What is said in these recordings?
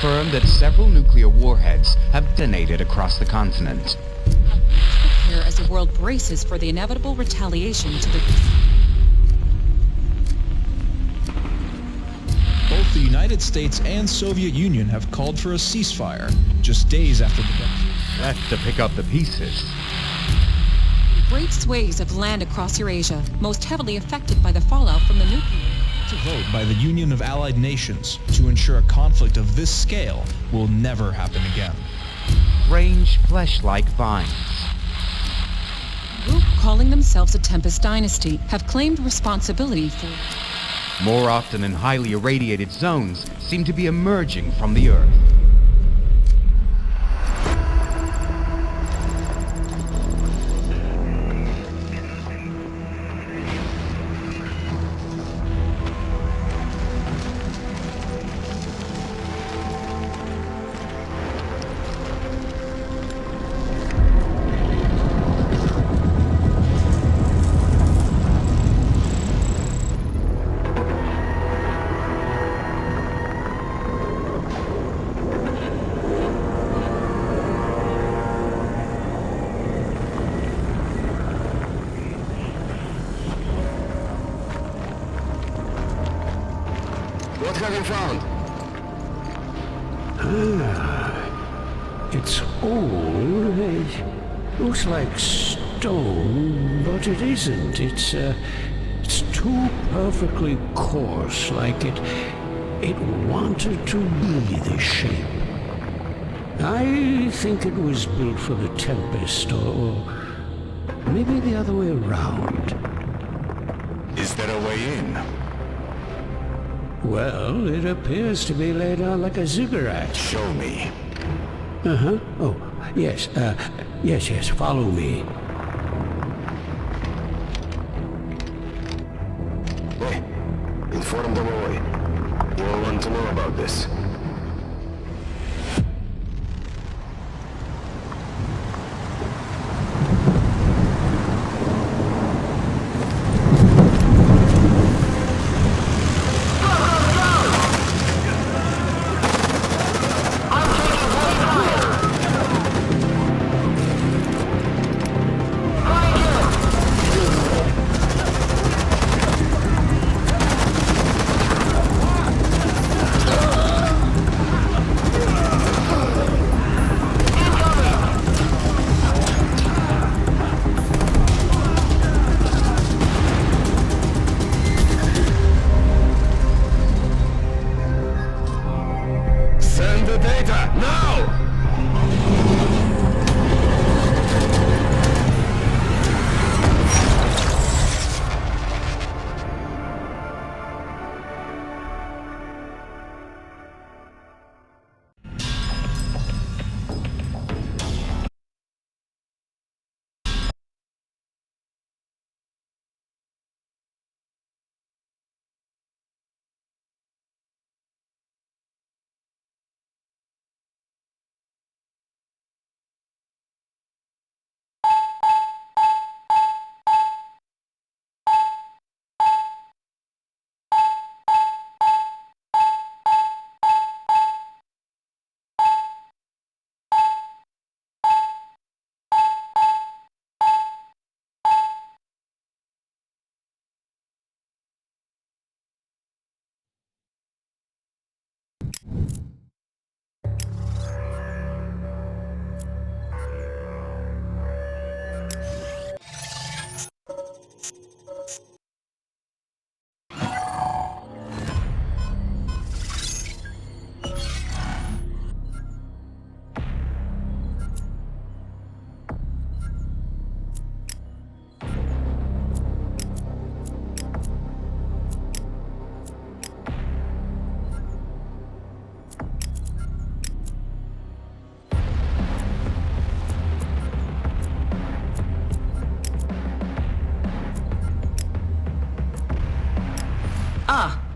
confirmed that several nuclear warheads have detonated across the continent. Prepare as the world braces for the inevitable retaliation to the... Both the United States and Soviet Union have called for a ceasefire, just days after the... Left to pick up the pieces. Great swathes of land across Eurasia, most heavily affected by the fallout from the nuclear... To vote by the Union of Allied Nations to ensure a conflict of this scale will never happen again. Strange flesh-like vines. A group calling themselves the Tempest Dynasty have claimed responsibility for... More often in highly irradiated zones, seem to be emerging from the Earth. What have you found? It's old. It looks like stone, but it isn't. It's too perfectly coarse, like it wanted to be this shape. I think it was built for the Tempest, or maybe the other way around. Is there a way in? Well, it appears to be laid out like a ziggurat. Show me. Uh-huh. Oh, yes, yes, follow me. Hey, inform the boy. We'll want to know about this.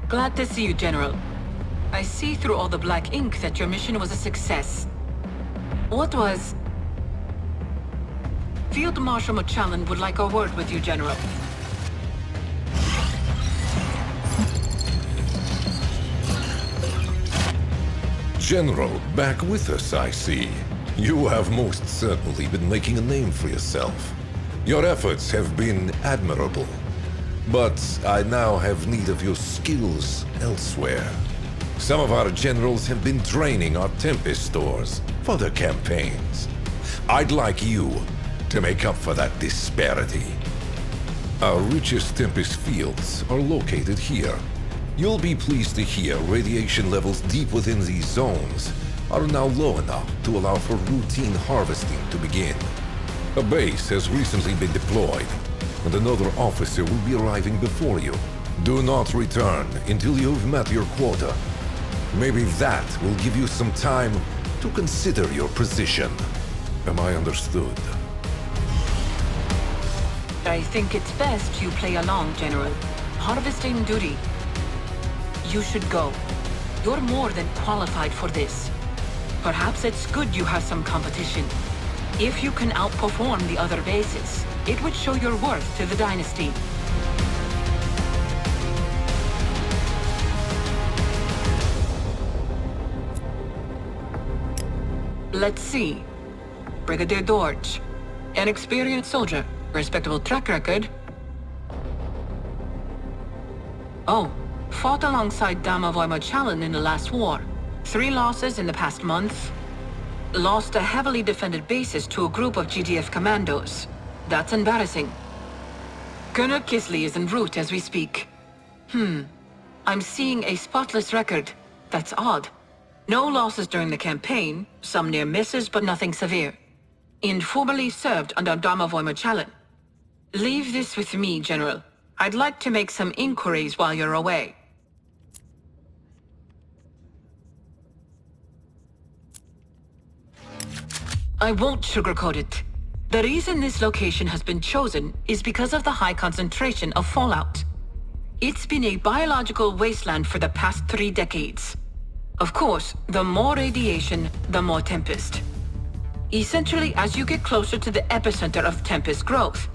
Glad to see you, General. I see through all the black ink that your mission was a success. What was... Field Marshal Machalan would like a word with you, General. General, back with us, I see. You have most certainly been making a name for yourself. Your efforts have been admirable. But I now have need of your skills elsewhere. Some of our generals have been draining our Tempest stores for their campaigns. I'd like you to make up for that disparity. Our richest Tempest fields are located here. You'll be pleased to hear radiation levels deep within these zones are now low enough to allow for routine harvesting to begin. A base has recently been deployed, and another officer will be arriving before you. Do not return until you've met your quota. Maybe that will give you some time to consider your position. Am I understood? I think it's best you play along, General. Harvesting duty. You should go. You're more than qualified for this. Perhaps it's good you have some competition. If you can outperform the other bases, it would show your worth to the Dynasty. Let's see. Brigadier Dorch. An experienced soldier. Respectable track record. Oh, fought alongside Damavoy Machallan in the last war. 3 losses in the past month. Lost a heavily defended bases to a group of GDF commandos. That's embarrassing. Colonel Kisley is en route as we speak. I'm seeing a spotless record. That's odd. No losses during the campaign, some near misses but nothing severe. And formerly served under Damavoy Machallan. Leave this with me, General. I'd like to make some inquiries while you're away. I won't sugarcoat it. The reason this location has been chosen is because of the high concentration of fallout. It's been a biological wasteland for the past 3 decades. Of course, the more radiation, the more Tempest. Essentially, as you get closer to the epicenter of Tempest growth,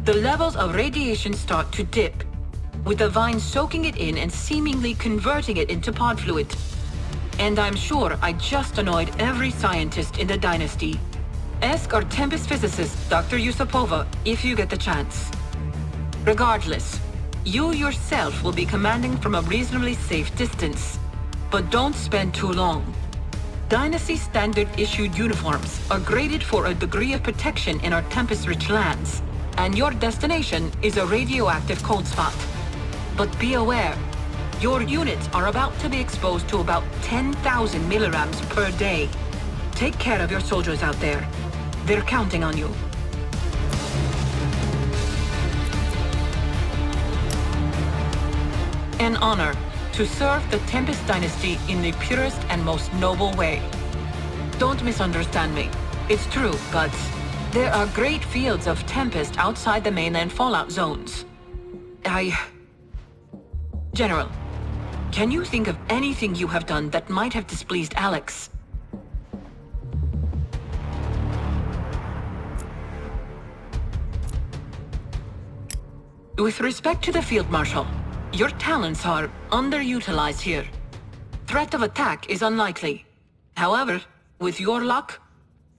the levels of radiation start to dip, with the vines soaking it in and seemingly converting it into pod fluid. And I'm sure I just annoyed every scientist in the Dynasty. Ask our Tempest physicist, Dr. Yusupova, if you get the chance. Regardless, you yourself will be commanding from a reasonably safe distance. But don't spend too long. Dynasty standard-issued uniforms are graded for a degree of protection in our Tempest-rich lands, and your destination is a radioactive cold spot. But be aware, your units are about to be exposed to about 10,000 milligrams per day. Take care of your soldiers out there. They're counting on you. An honor to serve the Tempest Dynasty in the purest and most noble way. Don't misunderstand me. It's true, but there are great fields of Tempest outside the mainland fallout zones. General, can you think of anything you have done that might have displeased Alex? With respect to the Field Marshal, your talents are underutilized here. Threat of attack is unlikely. However, with your luck,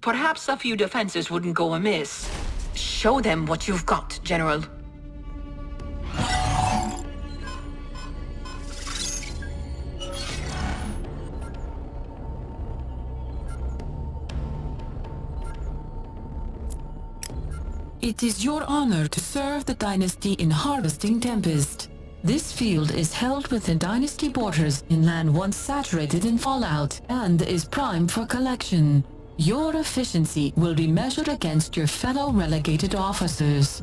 perhaps a few defenses wouldn't go amiss. Show them what you've got, General. It is your honor to serve the Dynasty in harvesting Tempest. This field is held within Dynasty borders in land once saturated in fallout and is prime for collection. Your efficiency will be measured against your fellow relegated officers.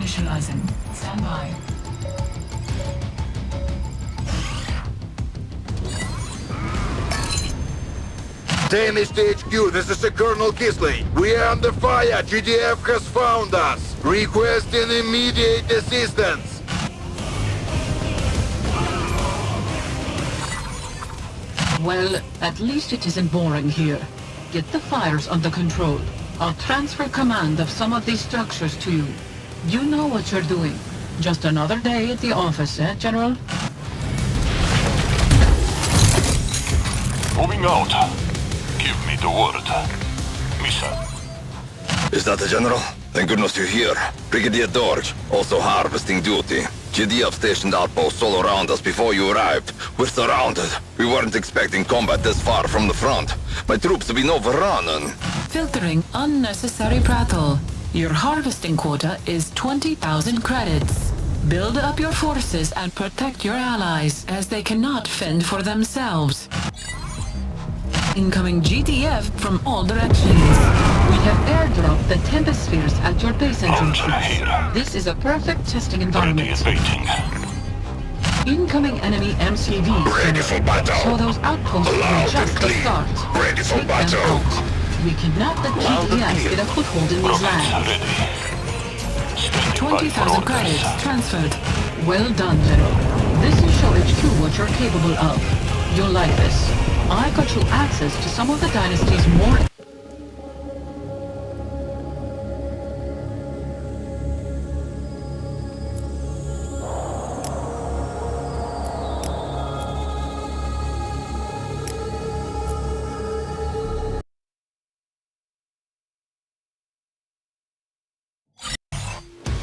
initializing. Stand by. Dynasty HQ, this is Colonel Kisley. We are under fire. GDF has found us. Requesting immediate assistance. Well, at least it isn't boring here. Get the fires under control. I'll transfer command of some of these structures to you. You know what you're doing. Just another day at the office, eh, General? Moving out. Give me the word. Missa. Is that the General? Thank goodness you're here. Brigadier Dorj, also harvesting duty. GDF stationed outposts all around us before you arrived. We're surrounded. We weren't expecting combat this far from the front. My troops have been overrun and... Filtering unnecessary prattle. Your harvesting quota is 20,000 credits. Build up your forces and protect your allies, as they cannot fend for themselves. Incoming GTF from all directions. We have airdropped the Tempest spheres at your base entrances. This is a perfect testing environment. Incoming enemy MCVs. Ready for battle. So those outposts Loud will just and clean. start. Ready for Take battle. them out. We cannot let GTF get a foothold in these lands. 20,000 credits transferred. Well done, General. This will show HQ what you're capable of. You'll like this. I got you access to some of the Dynasty's more...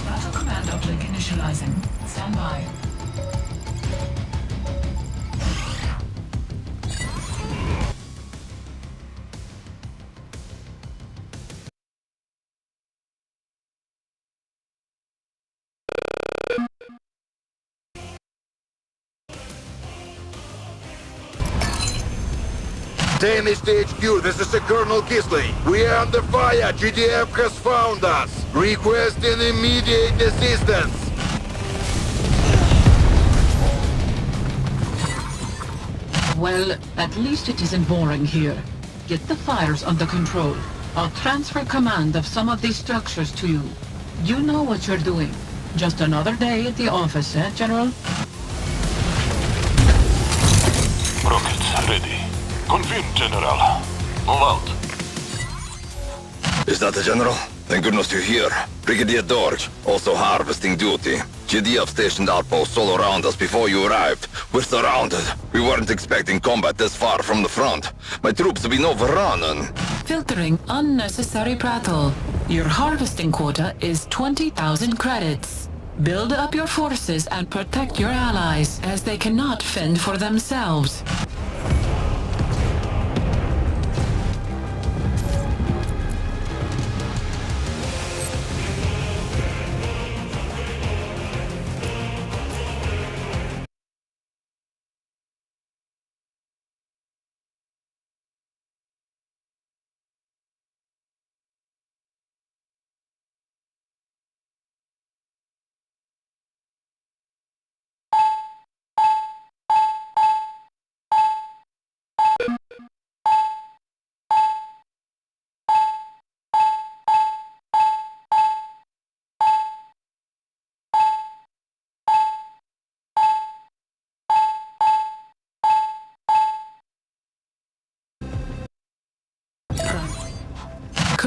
Battle command uplink initializing. Stand by. Dynasty HQ, this is Colonel Kisley. We are under fire. GDF has found us. Requesting immediate assistance. Well, at least it isn't boring here. Get the fires under control. I'll transfer command of some of these structures to you. You know what you're doing. Just another day at the office, eh, General? Rockets ready. Confirmed, General. Move out. Is that the General? Thank goodness you're here. Brigadier Dorj, also harvesting duty. GDF stationed outposts all around us before you arrived. We're surrounded. We weren't expecting combat this far from the front. My troops have been overrun and... Filtering unnecessary prattle. Your harvesting quota is 20,000 credits. Build up your forces and protect your allies, as they cannot fend for themselves.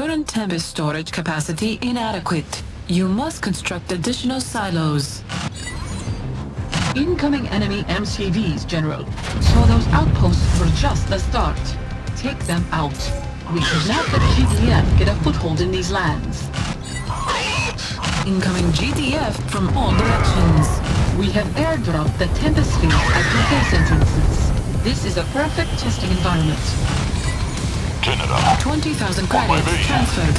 Current Tempest storage capacity inadequate. You must construct additional silos. Incoming enemy MCVs, General. So those outposts were just the start. Take them out. We should not let GDF get a foothold in these lands. Incoming GTF from all directions. We have airdropped the Tempest spheres at your base entrances. This is a perfect testing environment. General. 20,000 credits transferred.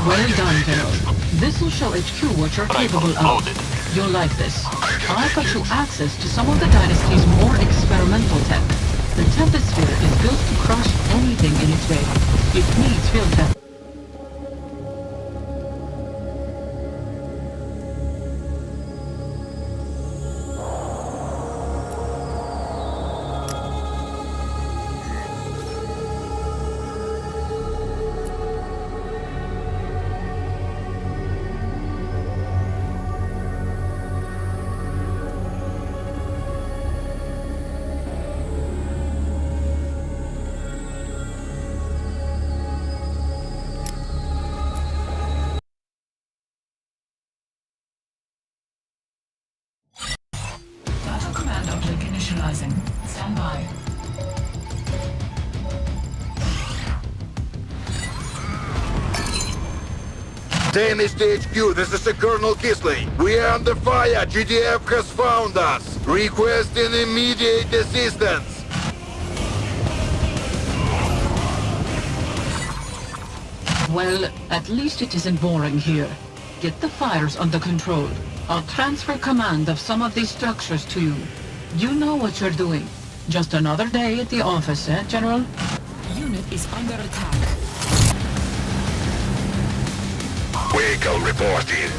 Well done, General. This will show HQ what you're capable of. Loaded. You'll like this. I got you access to some of the Dynasty's more experimental tech. The Tempest sphere is built to crush anything in its way. It needs field test. Initializing. Stand by. Dynasty HQ, this is Colonel Kisley. We are under fire. GDF has found us. Requesting immediate assistance. Well, at least it isn't boring here. Get the fires under control. I'll transfer command of some of these structures to you. You know what you're doing. Just another day at the office, eh, General? Unit is under attack. Vehicle reporting.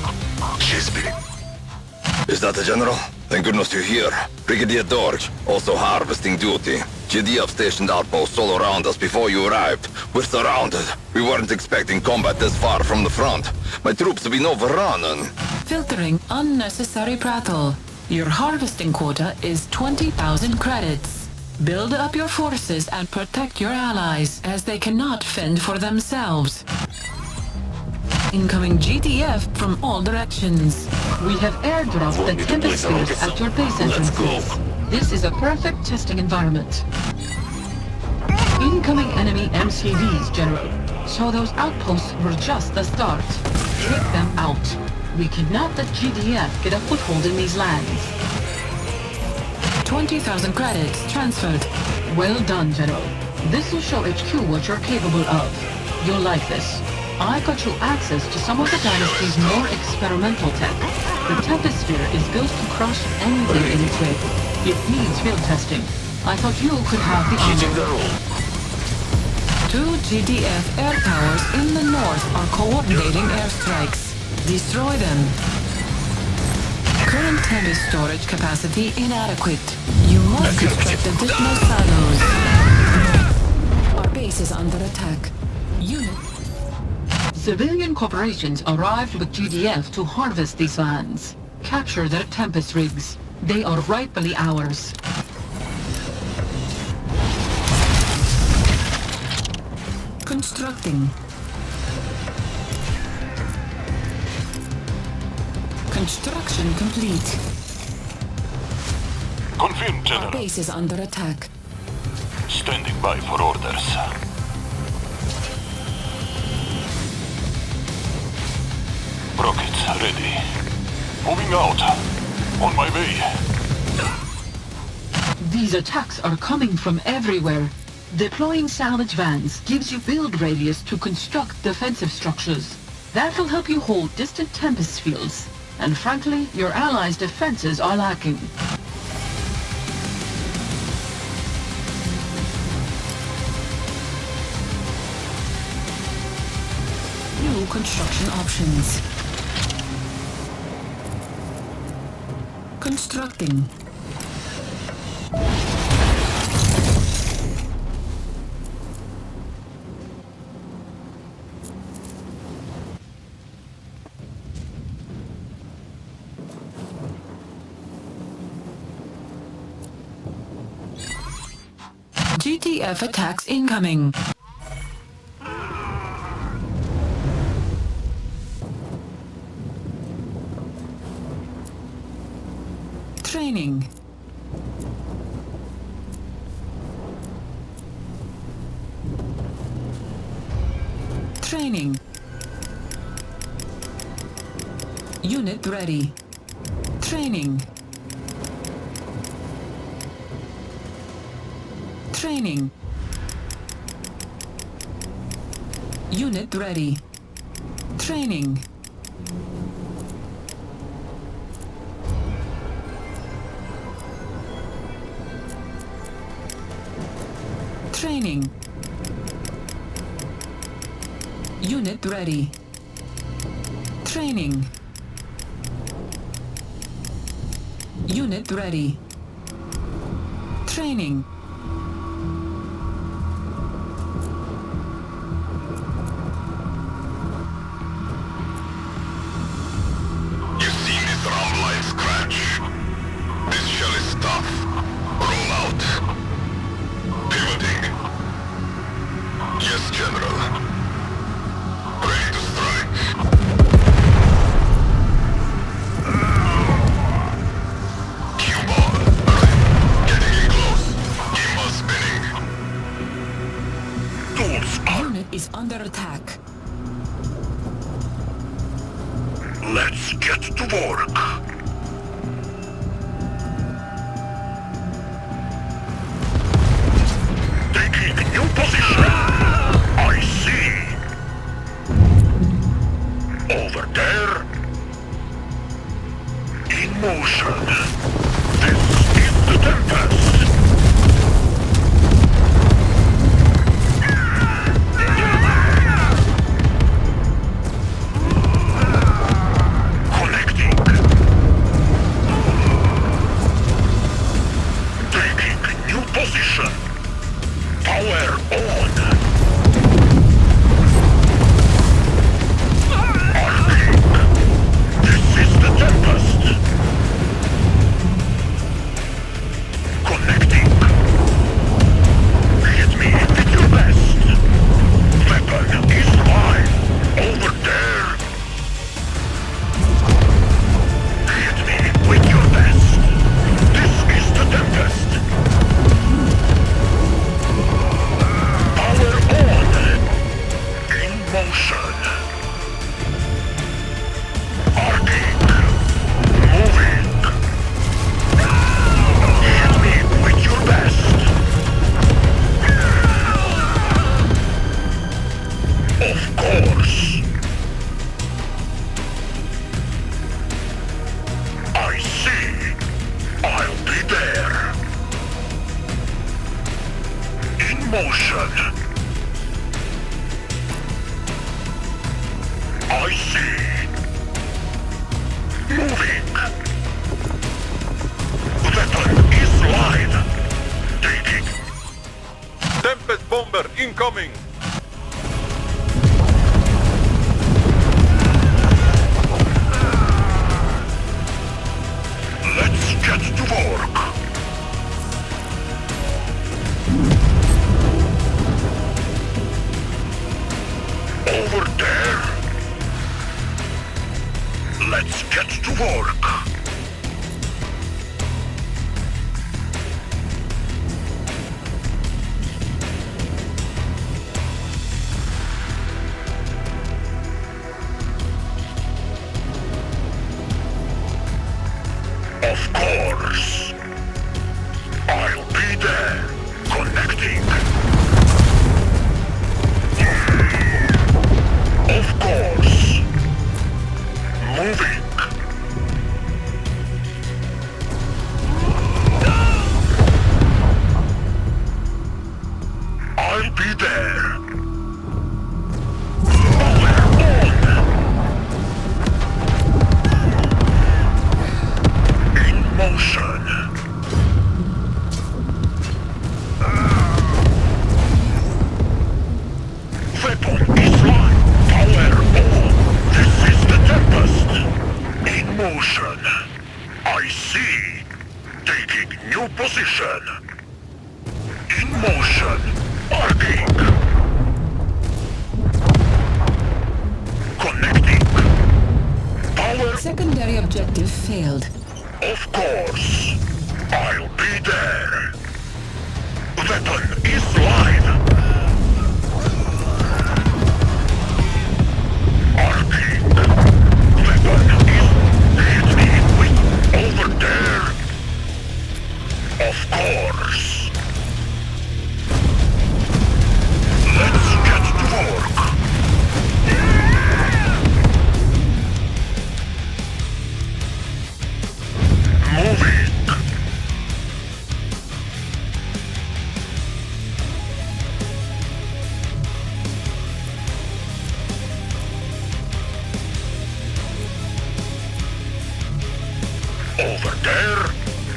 Is that the General? Thank goodness you're here. Brigadier Dorj, also harvesting duty. GDF stationed outposts all around us before you arrived. We're surrounded. We weren't expecting combat this far from the front. My troops have been overrun and... Filtering unnecessary prattle. Your harvesting quota is 20,000 credits. Build up your forces and protect your allies, as they cannot fend for themselves. Incoming GDF from all directions. We have airdropped the Tempest spheres at your base entrances. This is a perfect testing environment. Incoming enemy MCVs, General. So those outposts were just the start. Take them out. We cannot let GDF get a foothold in these lands. 20,000 credits transferred. Well done, General. This will show HQ what you're capable of. You'll like this. I got you access to some of the Dynasty's more experimental tech. The Tempest sphere is built to crush anything in its way. It needs field testing. I thought you could have the honor. 2 GDF air towers in the north are coordinating airstrikes. Destroy them. Current Tempest storage capacity inadequate. You must construct additional silos. Our base is under attack. Unit. Civilian corporations arrived with GDF to harvest these lands. Capture their Tempest rigs. They are rightfully ours. Constructing. Construction complete. Confirmed, Our General. base is under attack. Standing by for orders. Rockets ready. Moving out. On my way. These attacks are coming from everywhere. Deploying salvage vans gives you build radius to construct defensive structures. That will help you hold distant Tempest fields. And frankly, your allies' defenses are lacking. New construction options. Constructing. GTF attacks incoming. Training. Training. Unit ready. Training. Training. Unit ready. Training. Training. Unit ready. Training. Unit ready. Training. You see me drum line scratch. This shell is tough. Roll out. Pivoting. Yes, General. Ready to strike. Cue ball. Get Let's get to work. Taking new position. I see. Over there. In motion. This is the Tempest. Connecting. Taking new position. Power on. Arcing. This is the Tempest. Connecting. Hit me with your best. Weapon is live. Over there. Hit me with your best. This is the Tempest. Power on. In motion. Arcing. Moving. Hit me with your best. Of course. I see. I'll be there. In motion. I see. Moving. Weapon is live. Taking. Tempest bomber incoming! Let's get to work. Over there. Let's get to work. Of course. I'll be there. Connecting. Of course. Moving. I'll be there. Power on. In motion. Weapon is live. Power on. This is the Tempest. In motion. I see. Taking new position. In motion. Arcing. Connecting. Power. Secondary objective failed. Of course. I'll be there. Weapon is live. Arcing. Weapon is... Hit me with... Over there. Of course. Let's get to work. Moving. Over there.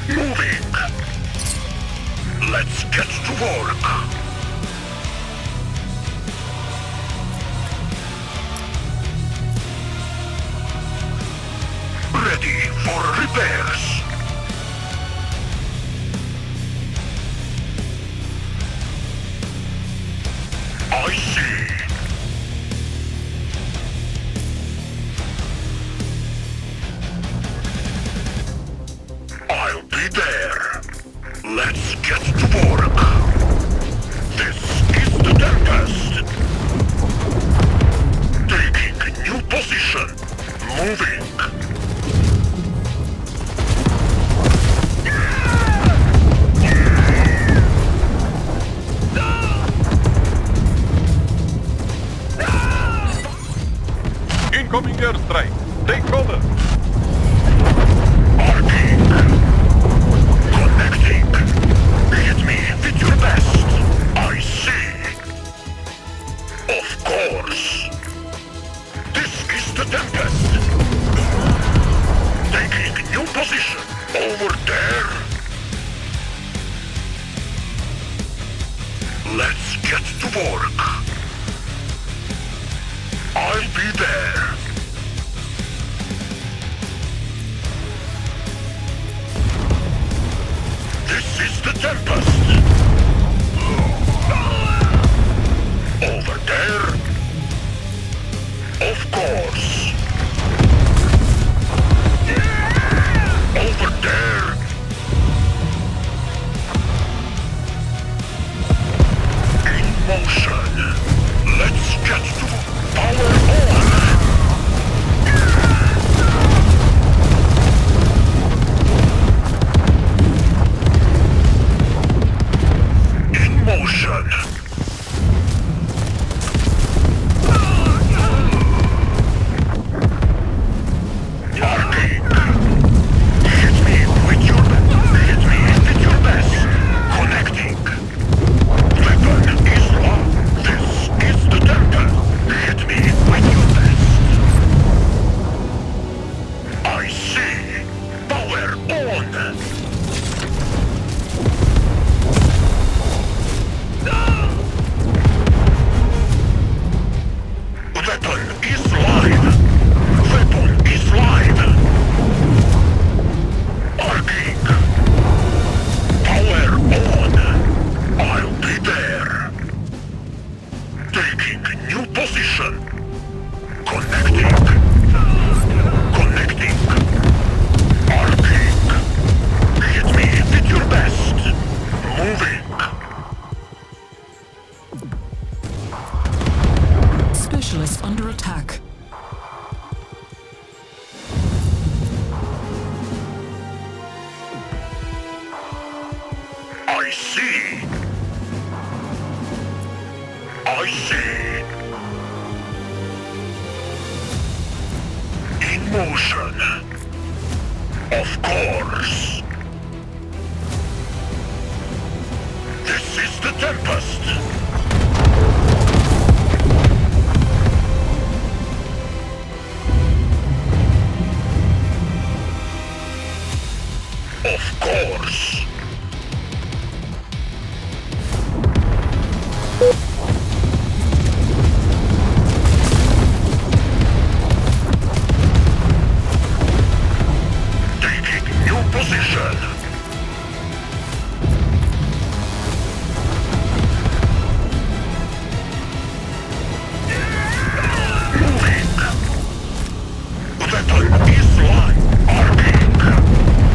Moving. Let's get to work. Ready for repairs. I see. I'll be there. Let's get to work. This is the Tempest. Taking new position. Moving. Incoming airstrike. Take cover. Arcing. Connecting. Hit me with your best. I see. Of course. This is the Tempest. Taking new position. Over there. Let's get to work. I'll be there. This is the Tempest. Over there. Of course. Over there. In motion. Let's get to power on. In motion. Arcing. Hit me with your best. Connecting. Weapon is low. This is the Tempest. Hit me with your best. I see. Power on. Weapon is live. Weapon is live. Arcing. Power on. I'll be there. Taking new position. Connecting. Connecting. Arcing. Hit me with your best. Moving. Specialist under attack. I see. I see. In motion. Of course. This is the Tempest. Of course. Taking new position. Moving. Weapon is live. Arcing.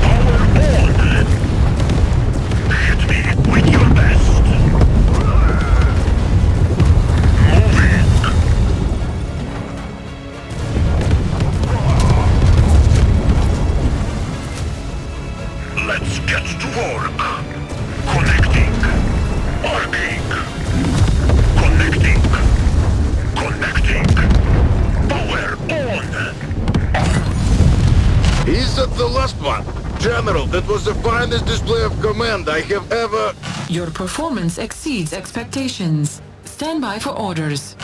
Power on. Hit me with your best. Moving. Let's get to work. Connecting. Arcing. Connecting. Connecting. Power on. Is that the last one? General, that was the finest display of command I have ever... Your performance exceeds expectations. Stand by for orders.